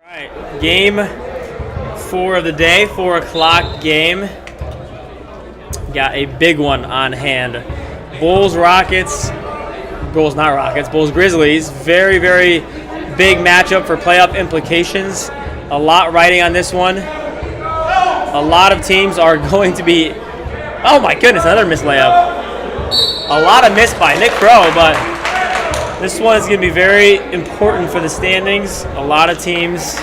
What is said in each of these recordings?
All right, game 4 of the day, 4 o'clock game. Got a big one on hand. Bulls Grizzlies. Very, very big matchup for playoff implications. A lot riding on this one. A lot of teams are going to be, oh my goodness, another missed layup. A lot of missed by Nick Crow, but this one is going to be very important for the standings. A lot of teams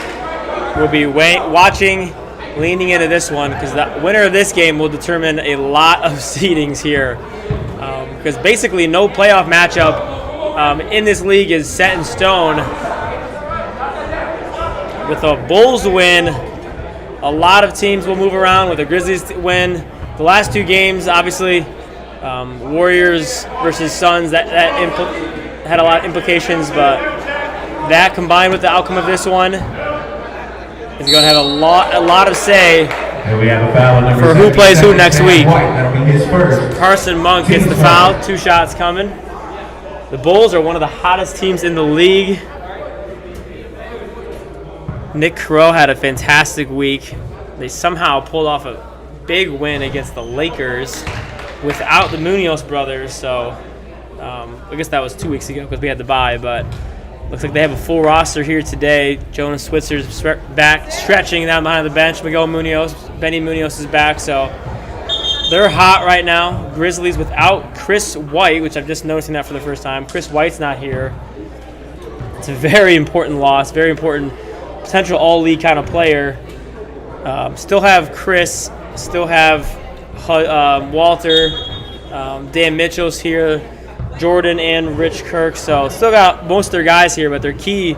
will be watching, leaning into this one, because the winner of this game will determine a lot of seedings here. Because basically no playoff matchup in this league is set in stone. With a Bulls win, a lot of teams will move around. With the Grizzlies win, the last 2 games, obviously, Warriors versus Suns, that had a lot of implications, but that combined with the outcome of this one is going to have a lot of say for who plays who next week. Carson Monk gets the foul, 2 shots coming. The Bulls are one of the hottest teams in the league. Nick Crow had a fantastic week. They somehow pulled off a big win against the Lakers without the Munoz brothers, so I guess that was 2 weeks ago because we had the bye, but looks like they have a full roster here today. Jonas Switzer's back, stretching down behind the bench. Miguel Munoz, Benny Munoz is back, so they're hot right now. Grizzlies without Chris White, which I'm just noticing that for the first time. Chris White's not here. It's a very important loss, very important potential all-league kind of player. Still have Chris, still have Walter, Dan Mitchell's here, Jordan and Rich Kirk, so still got most of their guys here, but their key,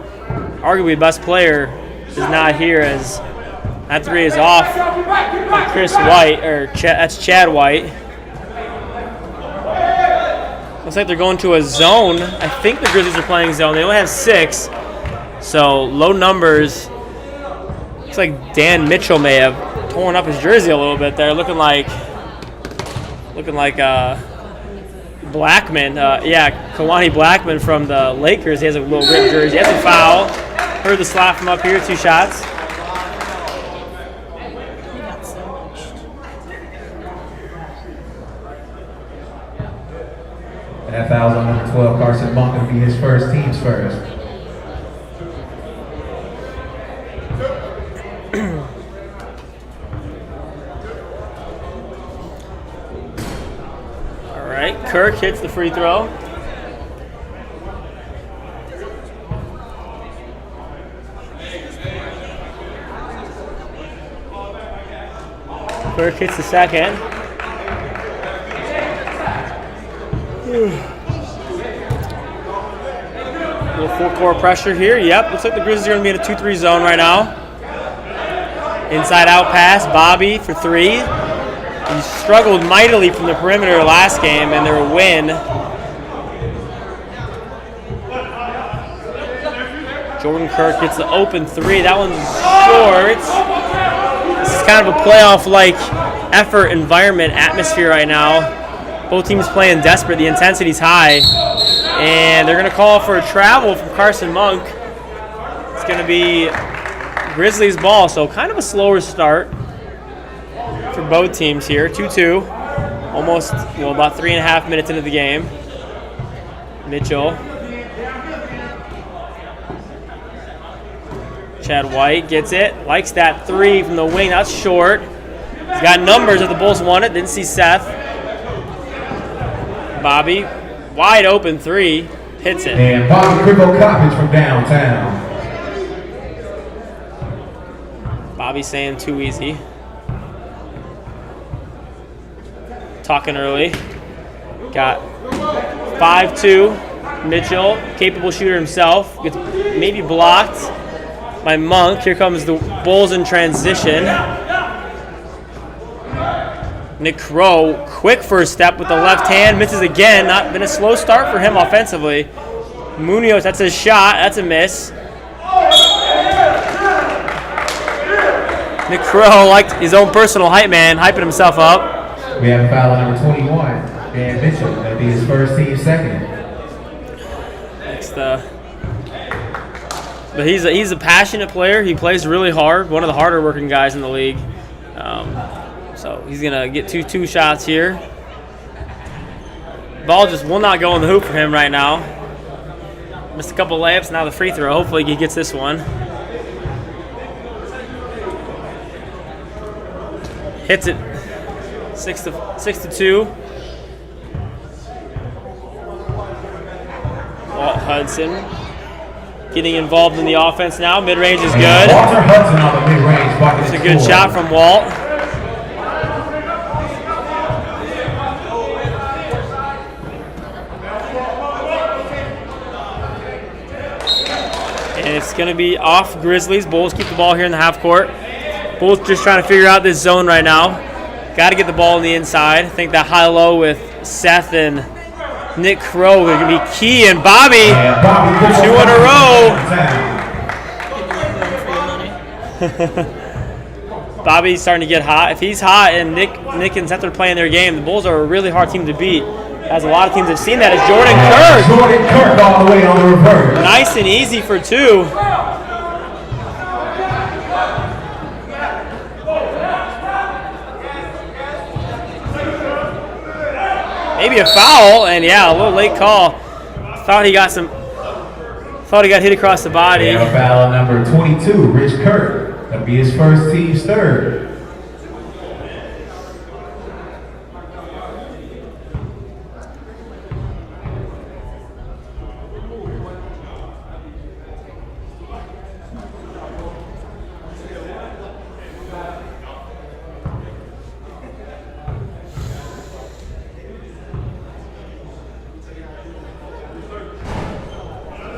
arguably best player, is not here, as that 3 is off on Chris White, or that's Chad White. Looks like they're going to a zone. I think the Grizzlies are playing zone. They only have 6, so low numbers. Looks like Dan Mitchell may have torn up his jersey a little bit there, looking like Blackman, Kalani Blackman from the Lakers. He has a little ripped jersey. He has a foul. Heard the slap from up here, 2 shots. That foul's on number 12, Carson Monk, will be his first, team's first. Kirk hits the free throw. Kirk hits the second. A little full court pressure here. Yep, looks like the Grizzlies are going to be in a 2-3 zone right now. Inside out pass, Bobby for 3. He struggled mightily from the perimeter last game, and their win. Jordan Kirk gets the open 3. That one's short. This is kind of a playoff-like effort, environment, atmosphere right now. Both teams playing desperate. The intensity's high. And they're going to call for a travel from Carson Monk. It's going to be Grizzlies ball, so kind of a slower start for both teams here. 2-2, almost, about 3.5 minutes into the game. Mitchell, Chad White gets it, likes that 3 from the wing. That's short. He's got numbers if the Bulls want it. Didn't see Seth. Bobby, wide open 3, hits it. And Bobby Cripple Coppage from downtown. Bobby saying too easy. Talking early. Got 5-2. Mitchell, capable shooter himself, gets maybe blocked by Monk. Here comes the Bulls in transition. Nick Crow, quick first step with the left hand, misses again. Not been a slow start for him offensively. Munoz, that's a shot, that's a miss. Nick Crow liked his own personal hype man, hyping himself up. We have a foul on number 21, Dan Mitchell. That'll be his first, team second. Next, But he's a passionate player. He plays really hard. One of the harder working guys in the league. So he's gonna get two shots here. Ball just will not go in the hoop for him right now. Missed a couple layups. Now the free throw. Hopefully he gets this one. Hits it. 6-2. Walt Hudson getting involved in the offense now. Mid-range is good. Walter Hudson on the mid-range. It's a good shot from Walt. And it's going to be off Grizzlies. Bulls keep the ball here in the half court. Bulls just trying to figure out this zone right now. Got to get the ball on the inside. I think that high-low with Seth and Nick Crow are going to be key. And Bobby, 2 in a row. Bobby's starting to get hot. If he's hot and Nick and Seth are playing their game, the Bulls are a really hard team to beat. As a lot of teams have seen that, is Jordan Kirk. Jordan Kirk all the way on the reverse. Nice and easy for 2. Maybe a foul, and yeah, a little late call. Thought he got hit across the body. Yeah, foul number 22, Rich Kirk. That'll be his first, team's third.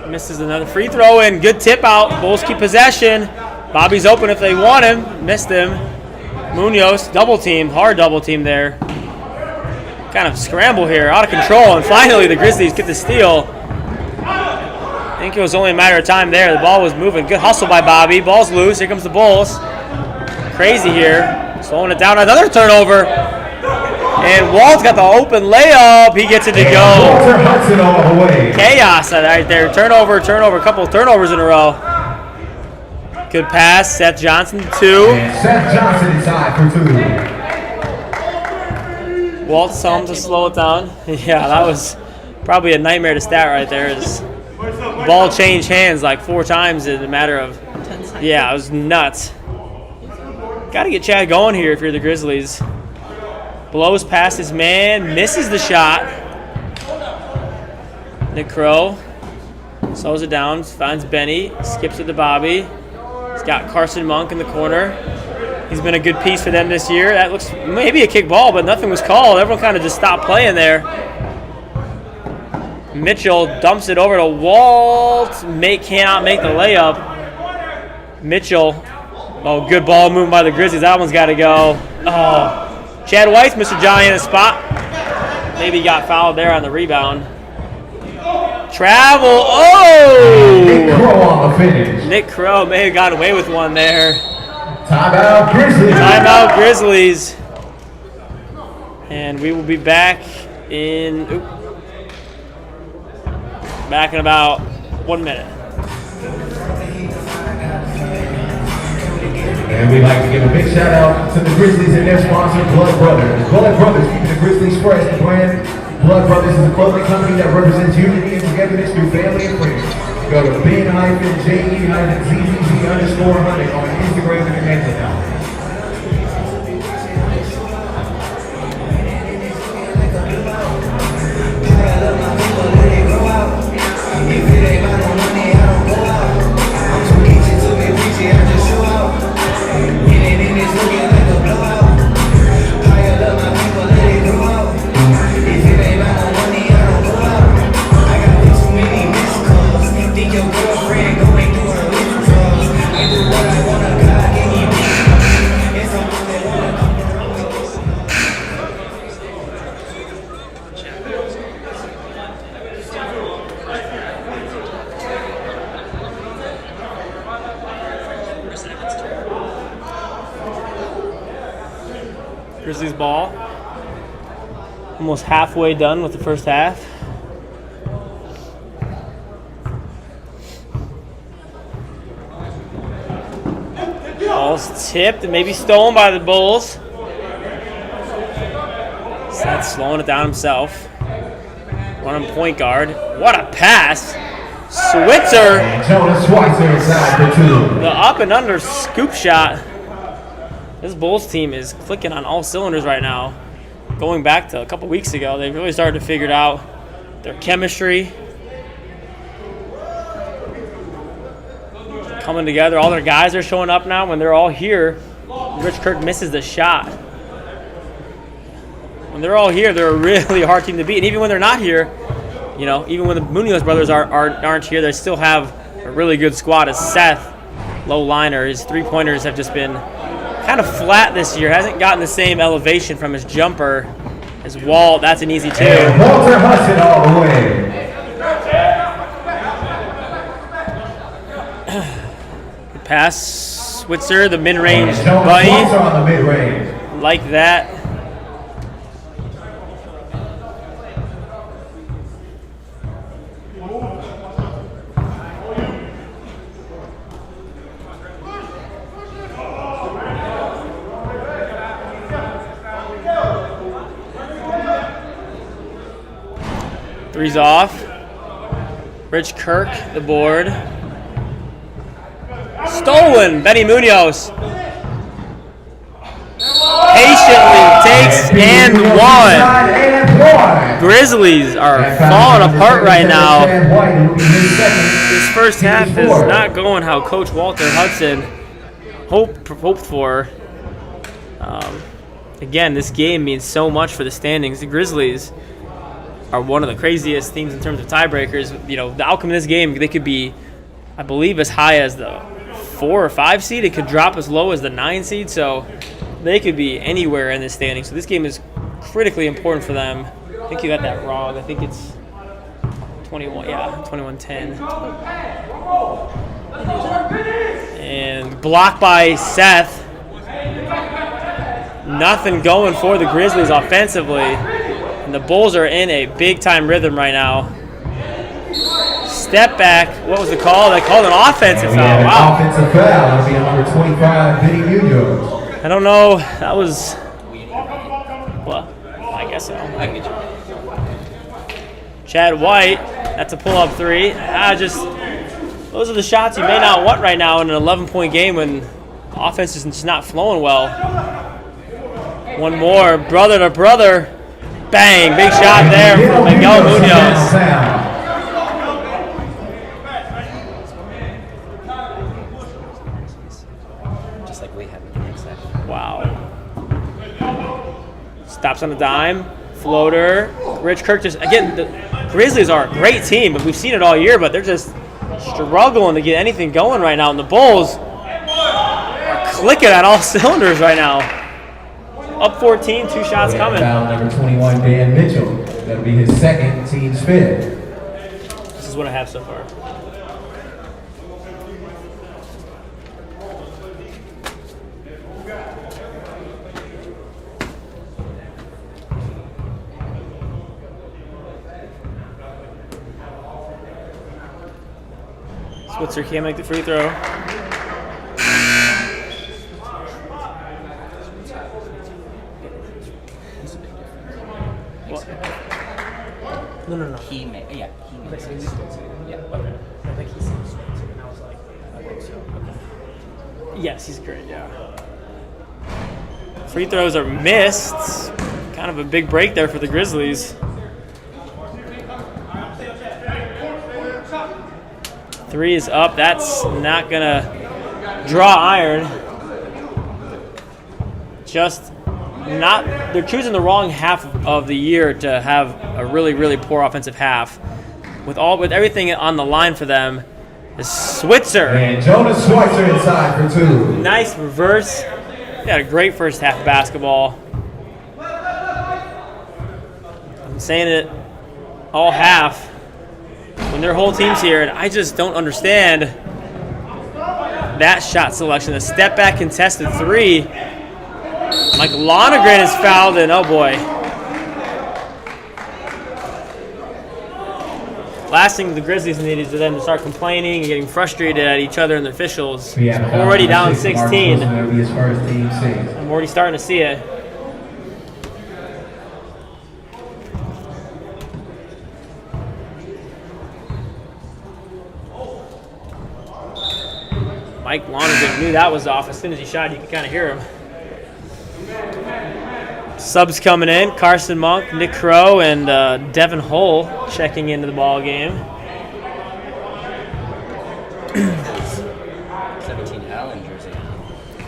Misses another free throw and good tip out. Bulls keep possession. Bobby's open if they want him. Missed him. Munoz double team, hard double team there. Kind of scramble here, out of control, and finally the Grizzlies get the steal. I think it was only a matter of time there. The ball was moving. Good hustle by Bobby. Ball's loose. Here comes the Bulls. Crazy here. Slowing it down. Another turnover. And Walt's got the open layup. He gets it to go. Walter Hudson all the way. Chaos right there. Turnover. A couple of turnovers in a row. Good pass. Seth Johnson, 2. And Seth Johnson inside for 2. Walt's telling him to slow it down. Yeah, that was probably a nightmare to stat right there. Ball changed hands like 4 times in a matter of 10 seconds. Yeah, it was nuts. Got to get Chad going here if you're the Grizzlies. Blows past his man, misses the shot. Nick Crow slows it down, finds Benny, skips it to Bobby. He's got Carson Monk in the corner. He's been a good piece for them this year. That looks maybe a kick ball, but nothing was called. Everyone kind of just stopped playing there. Mitchell dumps it over to Walt. Cannot make the layup. Mitchell. Oh, good ball movement by the Grizzlies. That one's got to go. Oh. Chad Weiss, Mr. Johnny in a spot. Maybe he got fouled there on the rebound. Travel. Oh! Nick Crow on the finish. Nick Crow may have gotten away with one there. Timeout Grizzlies. Timeout Grizzlies. And we will be back in about 1 minute. And we'd like to give a big shout out to the Grizzlies and their sponsor, Blood Brothers. Blood Brothers, keeping the Grizzlies fresh. The brand Blood Brothers is a clothing company that represents unity and togetherness through family and friends. Go to Ben-JE-ZZZ_hunting on Instagram and connect with them. Grizzlies ball. Almost halfway done with the first half. Ball's tipped and maybe stolen by the Bulls. Seth slowing it down himself. Running point guard. What a pass. Switzer. Jonas Schweitzer inside for 2. The up and under scoop shot. This Bulls team is clicking on all cylinders right now. Going back to a couple weeks ago, they really started to figure out their chemistry. Coming together. All their guys are showing up now. When they're all here, Rich Kirk misses the shot. When they're all here, they're a really hard team to beat. And even when they're not here, you know, even when the Munoz brothers aren't here, they still have a really good squad. As Seth, low liner, his three-pointers have just been kind of flat this year. Hasn't gotten the same elevation from his jumper as Walt. That's an easy 2. And Walter Hudson all the way. Pass Switzer, the mid-range Jonas bunny. Schweitzer on the mid-range. Like that. Three's off. Rich Kirk, the board. Stolen, Benny Munoz. Patiently takes and one. Grizzlies are falling apart right now. This first half is not going how Coach Walter Hudson hoped for. Again, this game means so much for the standings. The Grizzlies are one of the craziest teams in terms of tiebreakers. You know, the outcome of this game, they could be, I believe, as high as the 4 or 5 seed. It could drop as low as the 9 seed. So they could be anywhere in this standing. So this game is critically important for them. I think you got that wrong. I think it's 21-10. And blocked by Seth. Nothing going for the Grizzlies offensively. And the Bulls are in a big-time rhythm right now. Step back. What was the call? They called an offensive foul. Wow. Offensive foul. That'll be number 25, Benny Munoz. I don't know. That was... Well, I guess so. Chad White. That's a pull-up 3. Those are the shots you may not want right now in an 11-point game when offense is just not flowing well. One more. Brother to brother. Bang, big shot there from Miguel Munoz. Just like we have. Wow. Stops on a dime. Floater. Rich Kirk just, again, the Grizzlies are a great team, but we've seen it all year, but they're just struggling to get anything going right now. And the Bulls are clicking on all cylinders right now. Up 14, 2 shots coming. Foul number 21, Dan Mitchell. That'll be his second, team's 5th. This is what I have so far. Switzer can't make the free throw. No. He makes it. Yeah. I think he said Switzer, and I was like, I think so. Okay. Yes, he's great, yeah. Free throws are missed. Kind of a big break there for the Grizzlies. 3 is up. That's not going to draw iron. They're choosing the wrong half of the year to have a really, really poor offensive half. With everything on the line for them, is Switzer. And Jonas Schweitzer inside for 2. Nice reverse. They had a great first half of basketball. I'm saying it all half. When their whole team's here, and I just don't understand that shot selection. The step back contested 3. Mike Lonergan is fouled, and oh boy. last thing the Grizzlies need is for them to start complaining and getting frustrated at each other and the officials. We have Already down 16. That'll be his first team save. I'm already starting to see it. Mike Lonergan knew that was off. As soon as he shot, you could kind of hear him. Subs coming in: Carson Monk, Nick Crow, and Devin Hull checking into the ball game. 17 Allen jersey.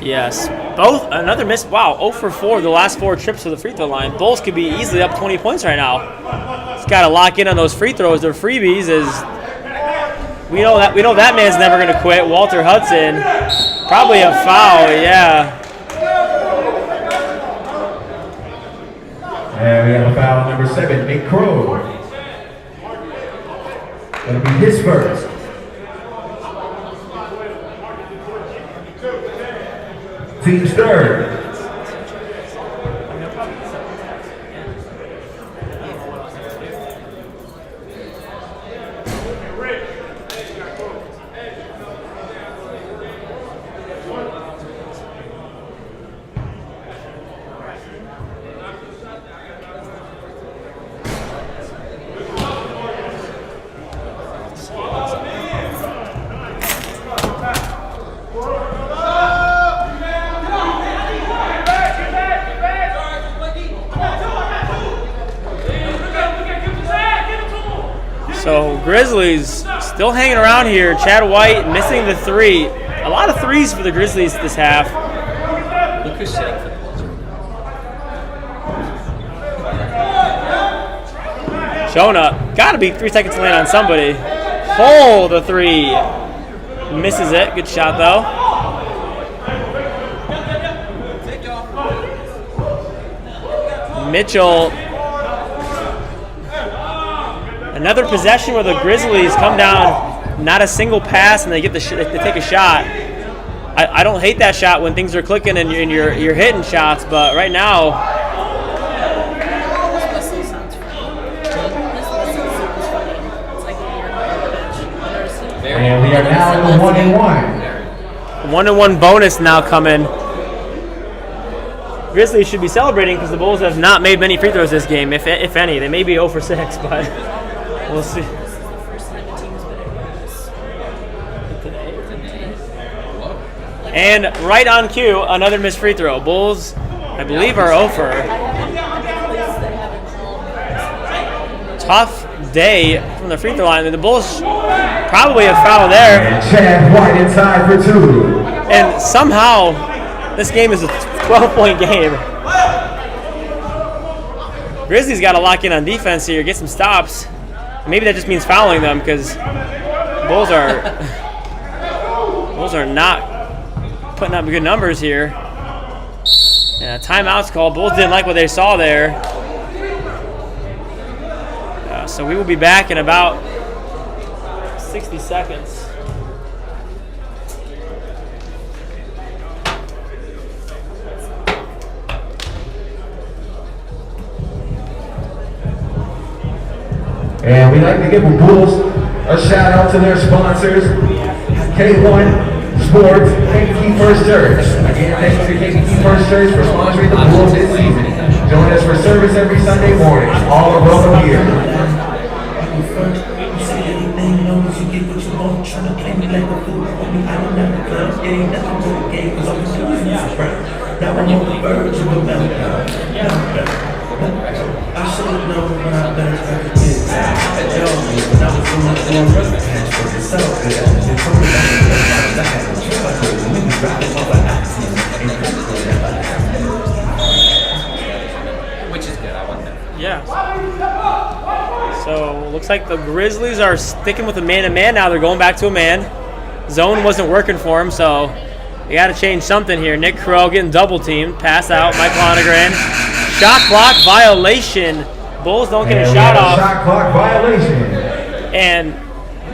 Yes, both another miss. Wow, 0 for 4 the last 4 trips to the free throw line. Bulls could be easily up 20 points right now. He's got to lock in on those free throws. They're freebies. We know that man's never going to quit. Walter Hudson, probably a foul. Yeah. And we have a foul, number 7, Nick Crow. That'll be his first. Team's third. So Grizzlies still hanging around here. Chad White missing the 3. A lot of 3s for the Grizzlies this half. Look who's sitting for the Bulls. Showing up. Got to be 3 seconds to land on somebody. Pull the 3. Misses it. Good shot though. Mitchell. Another possession where the Grizzlies come down, not a single pass, and they get they take a shot. I don't hate that shot when things are clicking and you're hitting shots, but right now. And we are now in the 1-1. 1-1 bonus now coming. Grizzlies should be celebrating because the Bulls have not made many free throws this game, if any. They may be 0 for 6, but we'll see. And right on cue, another missed free throw. Bulls, I believe, are 0 for. Tough day from the free throw line. The Bulls probably a foul there. And Chad White inside for 2. And somehow, this game is a 12-point game. Grizzlies got to lock in on defense here, get some stops. Maybe that just means fouling them because Bulls are not putting up good numbers here. And a timeout's called. Bulls didn't like what they saw there. So we will be back in about 60 seconds. And we'd like to give the Bulls a shout out to their sponsors, K1 Sports and Key First Church. Again, thanks to Key First Church for sponsoring the Bulls this season. Join us for service every Sunday morning. All are welcome here. I should have known when I better back again. Which is good. I want that. Yeah. So looks like the Grizzlies are sticking with a man-to-man now. They're going back to a man. Zone wasn't working for him, so they got to change something here. Nick Crow getting double-teamed. Pass out. Mike Lonergan. Shot clock violation. Bulls don't get a shot off. Shot clock violation. And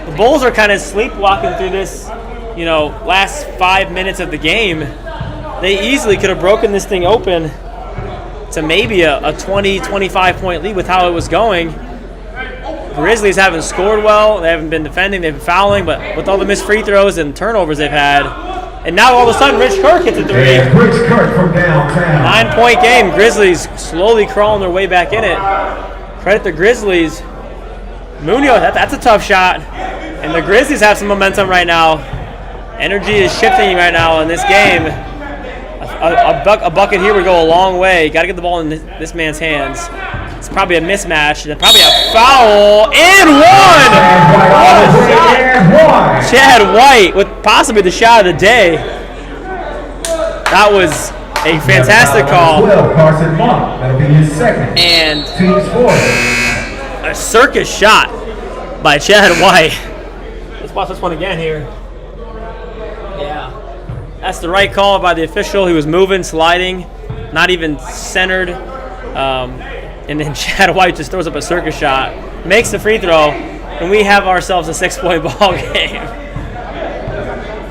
the Bulls are kind of sleepwalking through this, last 5 minutes of the game. They easily could have broken this thing open to maybe a 20, 25-point lead with how it was going. Grizzlies haven't scored well. They haven't been defending. They've been fouling. But with all the missed free throws and turnovers they've had, and now all of a sudden Rich Kirk hits a three. And Rich Kirk from downtown. 9-point game. Grizzlies slowly crawling their way back in it. Credit the Grizzlies. Munoz, that's a tough shot. And the Grizzlies have some momentum right now. Energy is shifting right now in this game. A bucket here would go a long way. Got to get the ball in this man's hands. It's probably a mismatch. And probably a foul. And one! What a shot! Chad White with possibly the shot of the day. That was a fantastic call. 12, Carson Monk. That'll be his second. And Team score. a circus shot by Chad White. Let's watch this one again here. Yeah. That's the right call by the official. He was moving, sliding, not even centered. And then Chad White just throws up a circus shot, makes the free throw, and we have ourselves a 6-point ball game.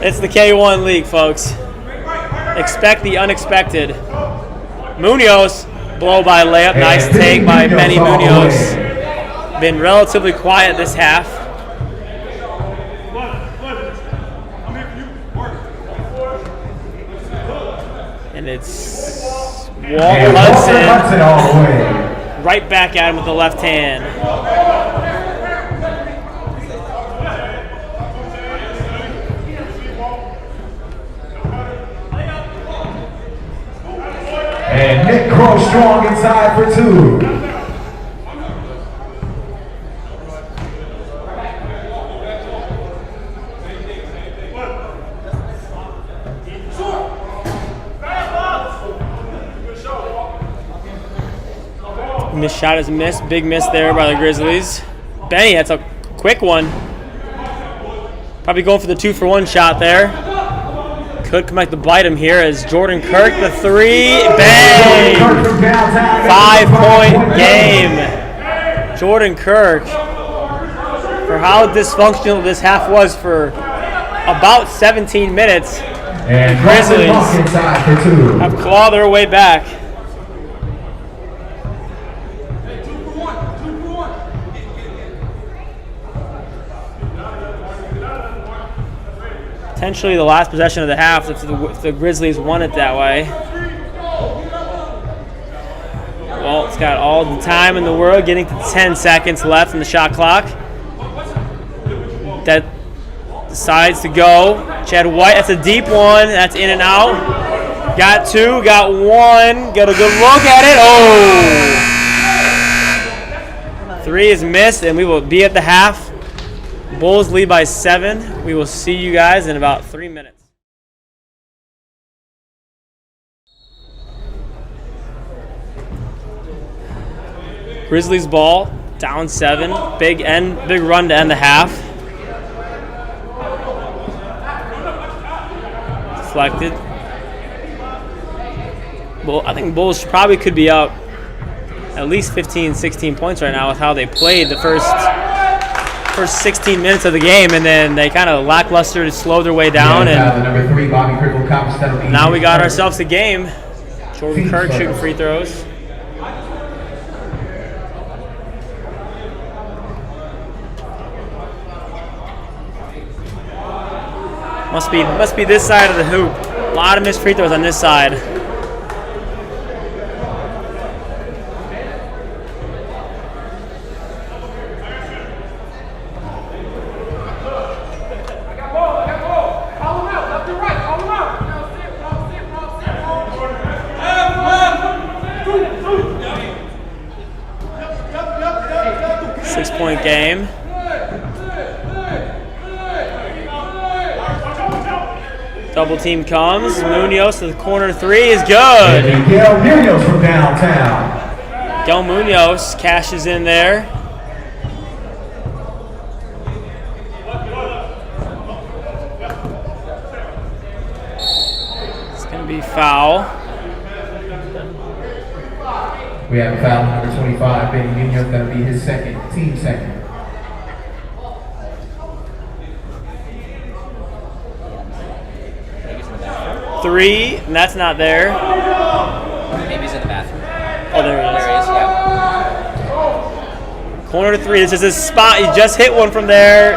It's the K1 League, folks. Expect the unexpected. Munoz, blow by layup. Nice take by Benny Munoz. Been relatively quiet this half. And it's Walt Hudson all the way. right back at him with the left hand. And Nick Crow strong inside for two. Missed shot is missed. Big miss there by the Grizzlies. Benny, that's a quick one. Probably going for the 2-for-1 shot there. Could come back to bite him here as Jordan Kirk, the three. Bang! 5-point game. Jordan Kirk, for how dysfunctional this half was for about 17 minutes, And Grizzlies inside for two. have clawed their way back. Potentially the last possession of the half if the Grizzlies won it that way. Walt's got all the time in the world, getting to 10 seconds left in the shot clock. That decides to go. Chad White, that's a deep one. That's in and out. Got two, got one. Got a good look at it. Oh! 3 is missed, and we will be at the half. Bulls lead by 7. We will see you guys in about 3 minutes. Grizzlies ball, down 7. Big run to end the half. Deflected. Well, I think Bulls probably could be up at least 15, 16 points right now with how they played the first 16 minutes of the game, and then they kind of lackluster to slow their way down. And number 3, Bobby Crickle, Cops, now we got ourselves a game. Jordan Kirk shooting free throws. Must be this side of the hoop. A lot of missed free throws on this side. Six-point game. Double team comes. Munoz to the corner 3 is good. Miguel Munoz from downtown. Miguel Munoz cashes in there. It's going to be foul. We have a foul number 25, Benny Munoz. That'll be his second, team second. Three, and that's not there. Maybe he's in the bathroom. Oh, there he is. There he is, yeah. Corner to 3. This is his spot. He just hit one from there.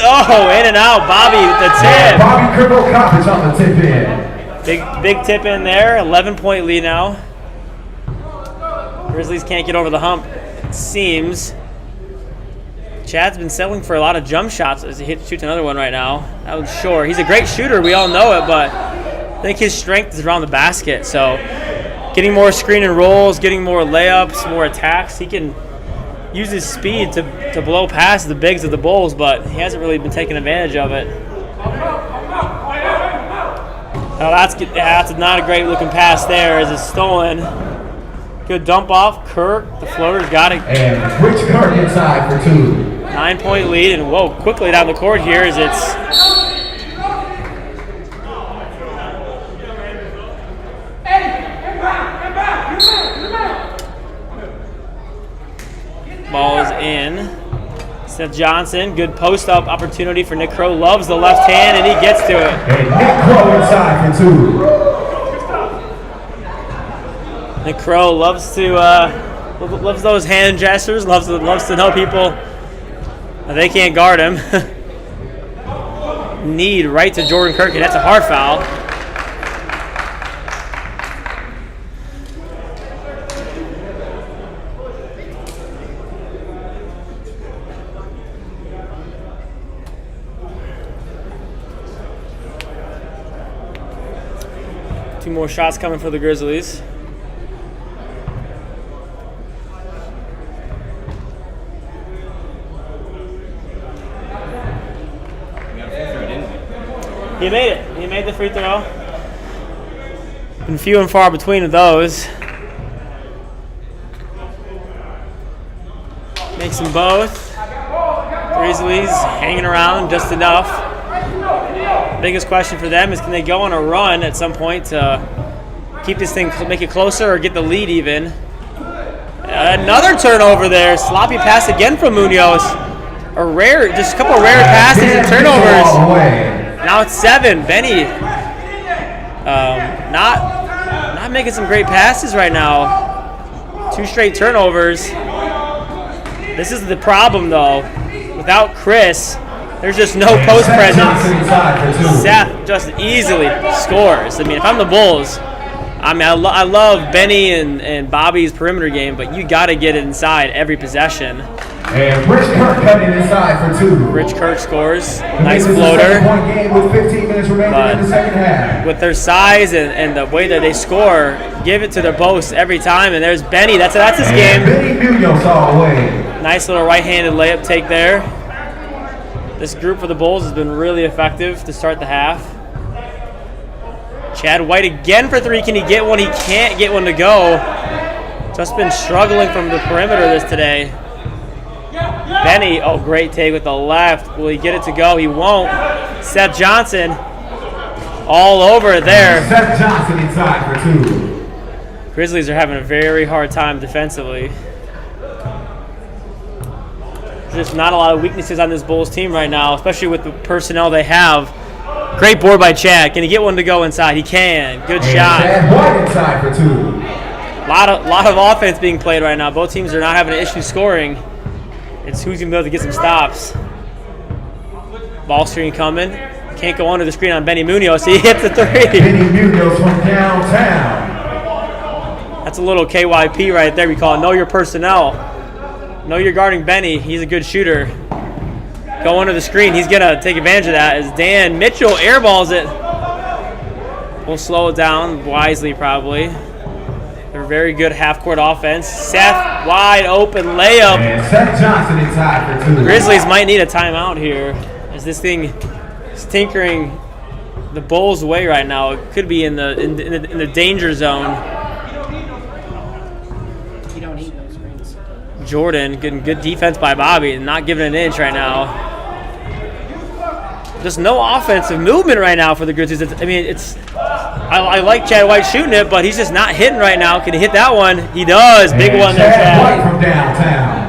Oh, in and out. Bobby with the tip. Bobby Cripple Coppage on the tip in. Big tip in there. 11-point lead now. Grizzlies can't get over the hump, it seems. Chad's been settling for a lot of jump shots as he shoots another one right now. That was short. He's a great shooter. We all know it, but I think his strength is around the basket. So getting more screen and rolls, getting more layups, more attacks, he can use his speed to blow past the bigs of the Bulls, but he hasn't really been taking advantage of it. Now that's not a great looking pass there as it's stolen. Good dump off. Kirk, the floater's got it. And Rich Kirk inside for 2. 9-point lead, and whoa, quickly down the court here as it's ball is in. Seth Johnson, good post-up opportunity for Nick Crow. Loves the left hand, and he gets to it. And Nick Crow inside for 2. Nick Crow loves those hand gestures. Loves to know people that they can't guard him. Need right to Jordan Kirk, and that's a hard foul. Two more shots coming for the Grizzlies. He made it. He made the free throw. Been few and far between of those. Makes them both. Grizzlies hanging around just enough. Biggest question for them is, can they go on a run at some point to keep this thing, make it closer or get the lead even? Another turnover there. Sloppy pass again from Munoz. Just a couple of rare passes and turnovers. Now it's 7. Benny not making some great passes right now. 2 straight turnovers. This is the problem though. Without Chris, there's just no post presence. Seth just easily scores. I mean, if I'm the Bulls, I love Benny and Bobby's perimeter game, but you got to get it inside every possession. And Rich Kirk cutting inside for 2. Rich Kirk scores. Nice floater. Game with 15 minutes remaining in the second half. With their size and the way that they score, give it to their post every time. And there's Benny. That's his game. Benny Munoz all the way. Nice little right-handed layup take there. This group for the Bulls has been really effective to start the half. Chad White again for 3. Can he get one? He can't get one to go. Just been struggling from the perimeter today. Benny, great take with the left. Will he get it to go? He won't. Seth Johnson all over there. Seth Johnson inside for 2. Grizzlies are having a very hard time defensively. There's just not a lot of weaknesses on this Bulls team right now, especially with the personnel they have. Great board by Chad. Can he get one to go inside? He can. Good shot. Chad White inside for 2. Lot of offense being played right now. Both teams are not having an issue scoring. It's who's going to be able to get some stops. Ball screen coming. Can't go under the screen on Benny Munoz. He hits the 3. Benny Munoz from downtown. That's a little KYP right there. We call it know your personnel. Know you're guarding Benny. He's a good shooter. Go under the screen. He's going to take advantage of that as Dan Mitchell airballs it. We'll slow it down wisely probably. They're very good half-court offense. Seth, wide open layup. And Seth Johnson inside for 2. Grizzlies might need a timeout here as this thing is tinkering the Bulls' way right now. It could be in the danger zone. You don't eat those screens. Jordan getting good defense by Bobby and not giving an inch right now. Just no offensive movement right now for the Grizzlies. I like Chad White shooting it, but he's just not hitting right now. Can he hit that one? He does. Big and one there, Chad Chad. White from downtown.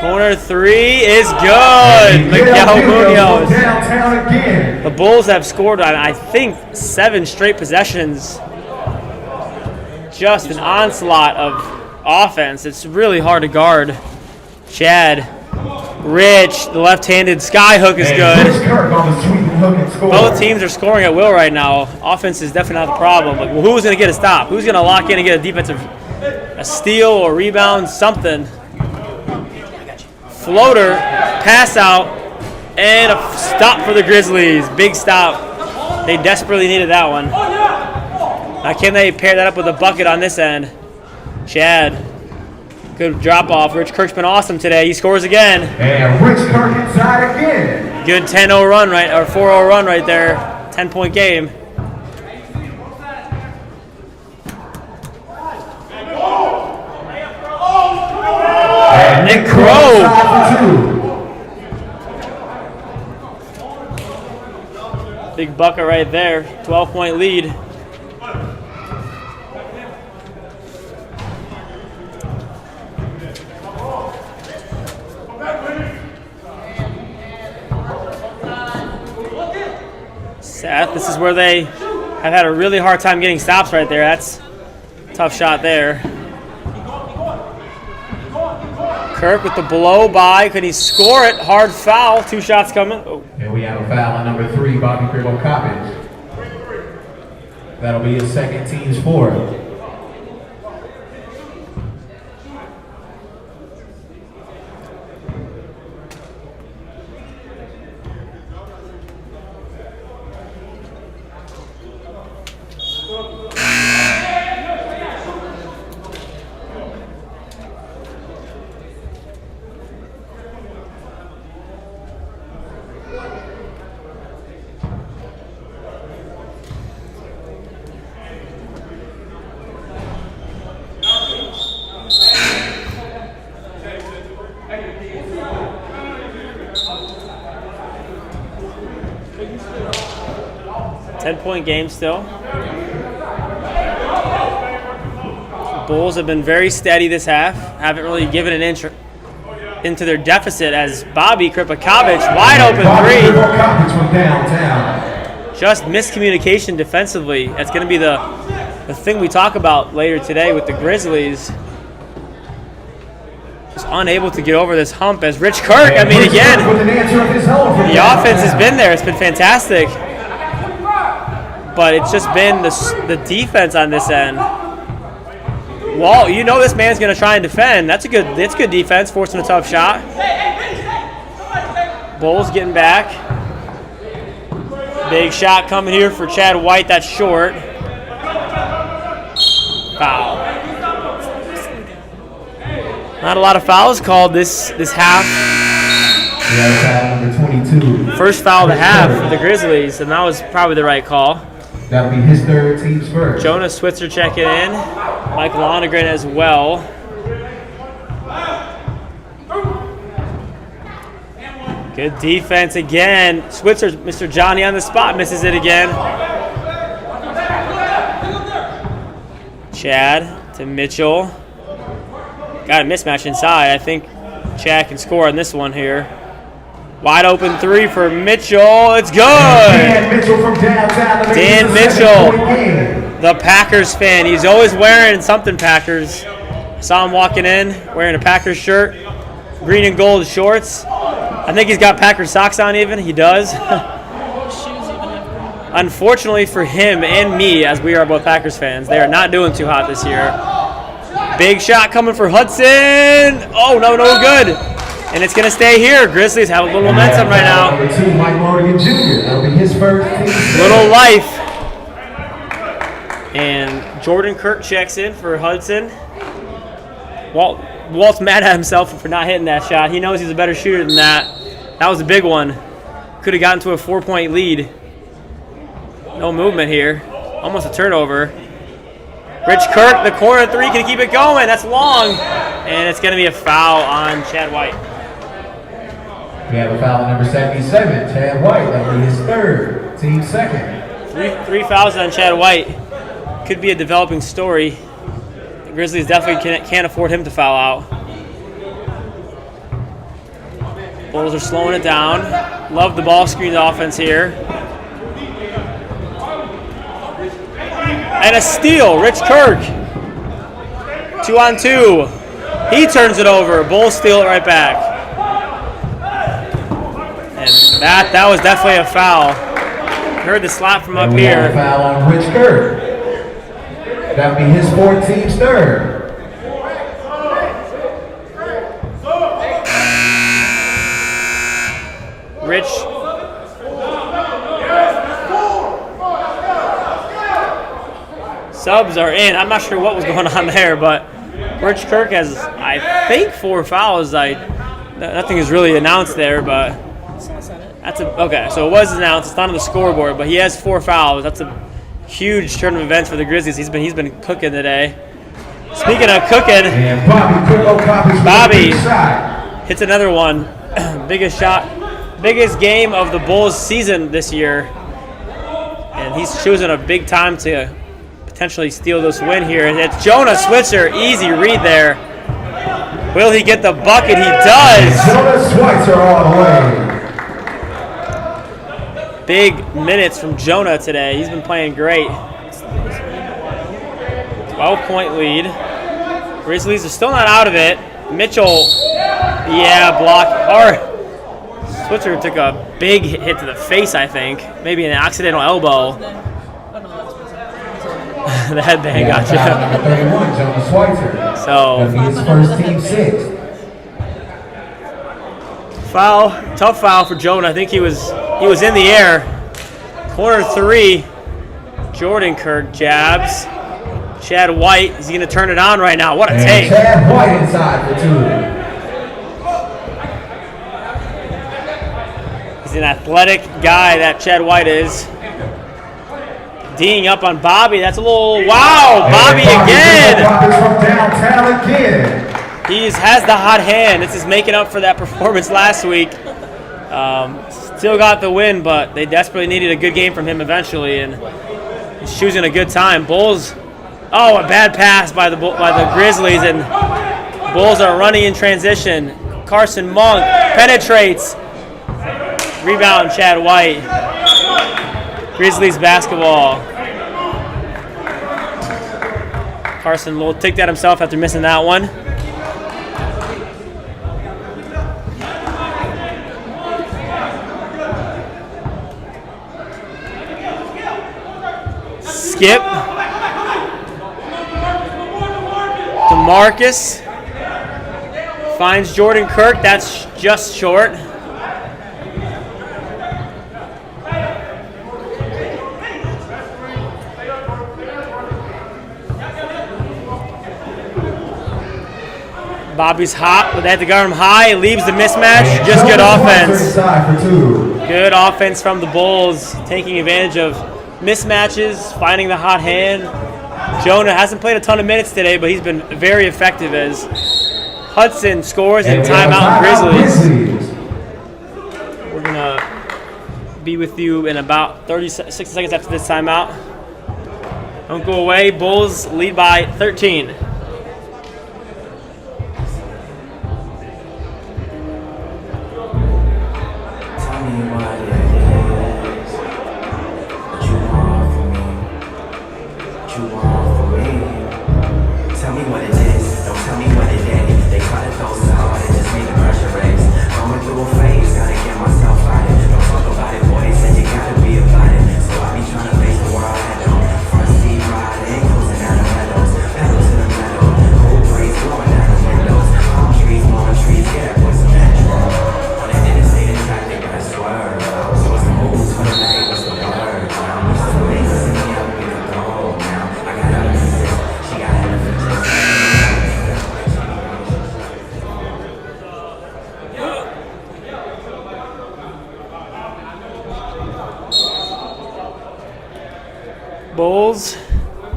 Corner three is good. Miguel Munoz. Downtown again. The Bulls have scored on, I think, 7 straight possessions. Just an onslaught of offense. It's really hard to guard. Chad, Rich, the left-handed sky hook is good. Chris Kirk on the sweep hook and score. Both teams are scoring at will right now. Offense is definitely not the problem. But who's going to get a stop? Who's going to lock in and get a steal or rebound, something? Floater, pass out, and a stop for the Grizzlies. Big stop. They desperately needed that one. Now can they pair that up with a bucket on this end? Chad, good drop off. Rich Kirk's been awesome today. He scores again. And Rich Kirk inside again. Good 10-0 run or 4-0 run right there. 10-point game. And Nick Crow. inside for 2. Big bucket right there. 12-point lead. Seth, this is where they have had a really hard time getting stops right there. That's a tough shot there. Kirk with the blow by. Could he score it? Hard foul. 2 shots coming. Oh. And we have a foul on number 3, Bobby Cribble-Coppage. That'll be his second, team's 4th. Point game still. The Bulls have been very steady this half. Haven't really given an inch into their deficit as Bobby Kripakovic, wide open three. From downtown. Just miscommunication defensively. That's going to be the thing we talk about later today with the Grizzlies. Just unable to get over this hump as Rich Kirk, I mean, again, the offense has been there. It's been fantastic. But it's just been the defense on this end. Walt, you know this man's going to try and defend. That's good defense, forcing a tough shot. Bulls getting back. Big shot coming here for Chad White. That's short. Foul. Not a lot of fouls called this half. Yeah, number 22. First foul of the half for the Grizzlies, and that was probably the right call. That'll be his 3rd, team's 1st. Jonas Switzer checking in. Mike Lonergan as well. Good defense again. Switzer, Mr. Johnny on the spot, misses it again. Chad to Mitchell. Got a mismatch inside. I think Chad can score on this one here. Wide open 3 for Mitchell. It's good. Dan Mitchell from downtown. Dan Mitchell, the Packers fan. He's always wearing something Packers. Saw him walking in wearing a Packers shirt, green and gold shorts. I think he's got Packers socks on even. He does. Unfortunately for him and me, as we are both Packers fans, they are not doing too hot this year. Big shot coming for Hudson. Oh, no good. And it's going to stay here. Grizzlies have a little momentum right now. Number 2, Mike Morgan Jr. That'll be his 1st, team's Little life. And Jordan Kirk checks in for Hudson. Walt's mad at himself for not hitting that shot. He knows he's a better shooter than that. That was a big one. Could have gotten to a 4-point lead. No movement here. Almost a turnover. Rich Kirk, the corner 3, can keep it going. That's long. And it's going to be a foul on Chad White. We have a foul on number 77, Chad White. That'll be his 3rd, team's 2nd. Three fouls on Chad White. Could be a developing story. The Grizzlies definitely can't afford him to foul out. Bulls are slowing it down. Love the ball screens offense here. And a steal, Rich Kirk. 2-on-2. He turns it over. Bulls steal it right back. And that was definitely a foul. Heard the slap from up And we have a here. foul on Rich Kirk. That would be his 14th third. Rich. Subs are in. I'm not sure what was going on there, but Rich Kirk has, I think, 4 fouls. Nothing is really announced there, but okay. So it was announced. It's not on the scoreboard, but he has 4 fouls. That's a huge turn of events for the Grizzlies. He's been cooking today. Speaking of cooking, And Bobby Quick copies for Bobby. the big shot. hits another one. Biggest shot, biggest game of the Bulls season this year. And he's choosing a big time to potentially steal this win here. And it's Jonah Switzer, easy read there. Will he get the bucket? He does. Jonah Schweitzer all the way. Big minutes from Jonah today. He's been playing great. 12-point lead. Grizzlies are still not out of it. Mitchell, yeah, block hard. Switzer took a big hit to the face, I think. Maybe an accidental elbow. The headband got you. Number 31, Jonah Schweitzer. So, That'll be his first team 6. foul, tough foul for Jonah. I think he was in the air. Corner 3, Jordan Kirk jabs. Chad White, is he going to turn it on right now? What a And take. Chad White inside for 2. He's an athletic guy, that Chad White is. D'ing up on Bobby. That's a little, wow, Bobby again. Bobby's from downtown again. He has the hot hand. This is making up for that performance last week. Still got the win, but they desperately needed a good game from him eventually, and he's choosing a good time. Bulls, oh, a bad pass by the Grizzlies, and Bulls are running in transition. Carson Monk penetrates. Rebound, Chad White. Grizzlies basketball. Carson will take that himself after missing that one. Skip. DeMarcus finds Jordan Kirk. That's just short. Bobby's hot, but they had to guard him high. Leaves the mismatch. And Just good Jonah Schweitzer offense. inside for 2. Good offense from the Bulls, taking advantage of mismatches, finding the hot hand. Jonah hasn't played a ton of minutes today, but he's been very effective as Hudson scores and we have a timeout Grizzlies. Grizzlies. We're going to be with you in about 60 seconds after this timeout. Don't go away. Bulls lead by 13.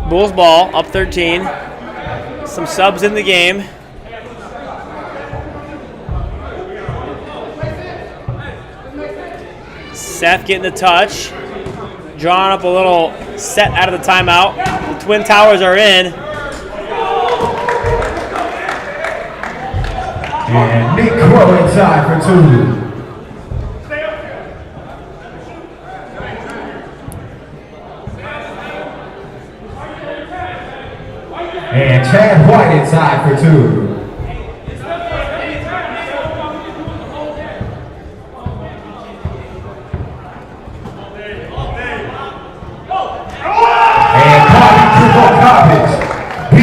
Bulls ball, up 13. Some subs in the game. Seth getting the touch. Drawing up a little set out of the timeout. The Twin Towers are in. And Nick Crow inside for 2. And Chad White inside for 2.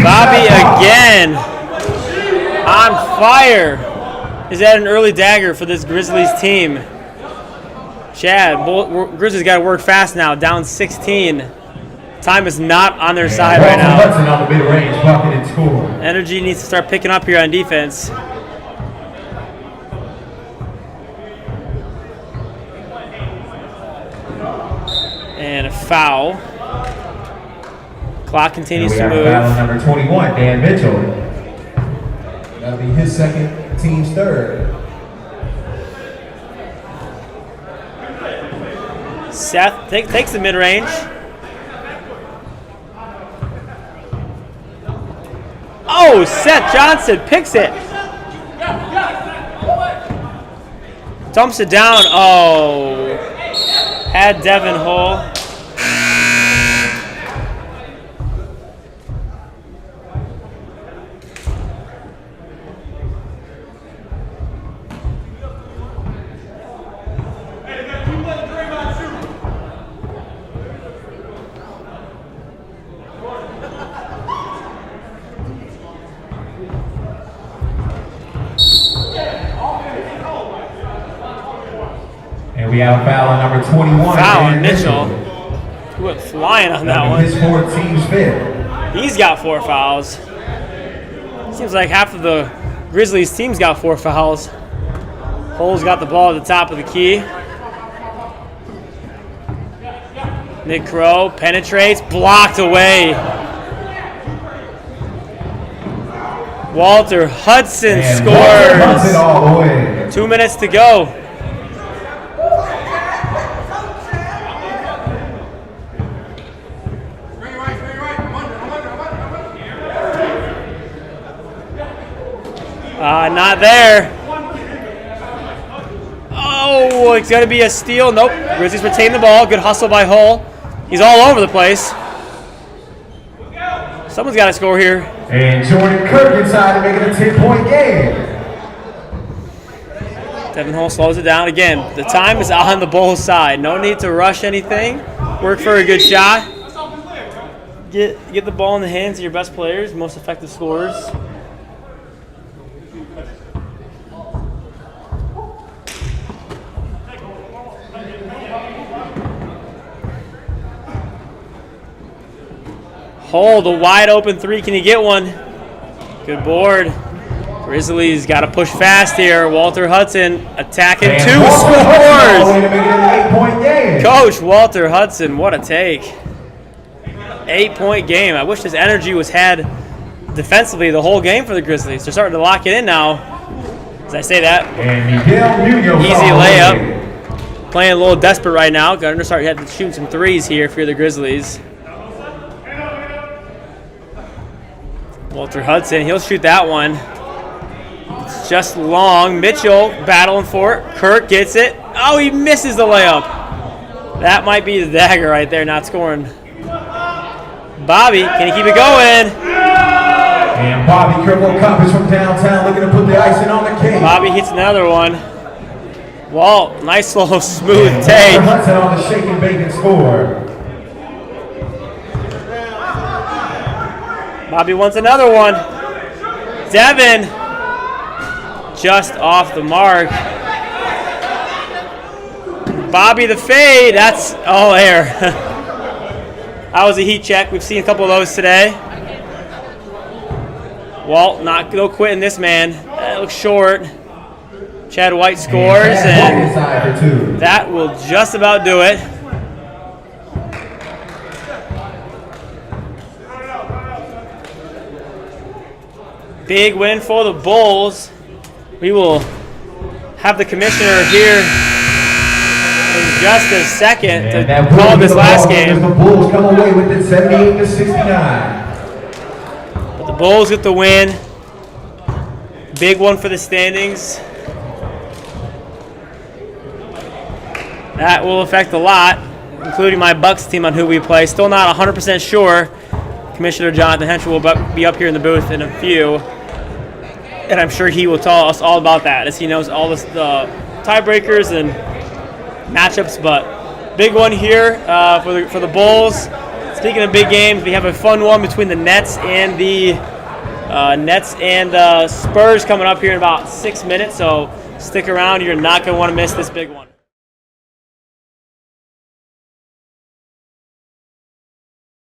Bobby again on fire. Is that an early dagger for this Grizzlies team? Chad, Grizzlies got to work fast now, down 16. Time is not on their side right now. Hudson on the mid-range, bucket and score. Energy needs to start picking up here on defense. And a foul. Clock continues to move. Foul number 21, Dan Mitchell. That'll be his second, team's third. Seth takes the mid-range. Oh, Seth Johnson picks it. Dumps it down. Oh, had Devin Hull. And we have a foul on number 21. Foul on Mitchell. He went flying on that one. His 4th, team's 5th. He's got 4 fouls. Seems like half of the Grizzlies team's got 4 fouls. Hull's got the ball at the top of the key. Nick Crow penetrates, blocked away. Walter Hudson And Walter Hudson scores. all the way. 2 minutes to go. Not there. Oh, it's going to be a steal. Nope. Grizzlies retain the ball. Good hustle by Hull. He's all over the place. Someone's got to score here. And Jordan Kirk inside to make it a 10-point game. Devin Hull slows it down. Again, the time is on the Bulls' side. No need to rush anything. Work for a good shot. Get the ball in the hands of your best players, most effective scorers. Hull, the wide open 3. Can you get one? Good board. Grizzlies got to push fast here. Walter Hudson attacking 2 scores. Coach Walter Hudson, what a take. 8-point game. I wish this energy was had defensively the whole game for the Grizzlies. They're starting to lock it in now. As I say that, easy layup. Playing a little desperate right now. Got to start shooting some threes here if you're the Grizzlies. Walter Hudson, he'll shoot that one. It's just long. Mitchell battling for it. Kirk gets it. Oh, he misses the layup. That might be the dagger right there, not scoring. Bobby, can he keep it going? And Bobby Kirkle Compass from downtown looking to put the icing on the cake. Bobby hits another one. Walt, nice slow, smooth take. Hudson on the shake and bake and score. Bobby wants another one. Devin, just off the mark. Bobby the fade, that's all air. That was a heat check. We've seen a couple of those today. Walt, no quitting this man. That looks short. Chad White scores, and that will just about do it. Big win for the Bulls. We will have the commissioner here in just a second to call this last game. The Bulls come away with it 78-69. But the Bulls get the win. Big one for the standings. That will affect a lot, including my Bucks team on who we play. Still not 100% sure Commissioner Jonathan Henschel will be up here in the booth in a few, and I'm sure he will tell us all about that, as he knows all the tiebreakers and matchups. But big one here for the Bulls. Speaking of big games, we have a fun one between the Nets and the Spurs coming up here in about 6 minutes. So stick around. You're not going to want to miss this big one.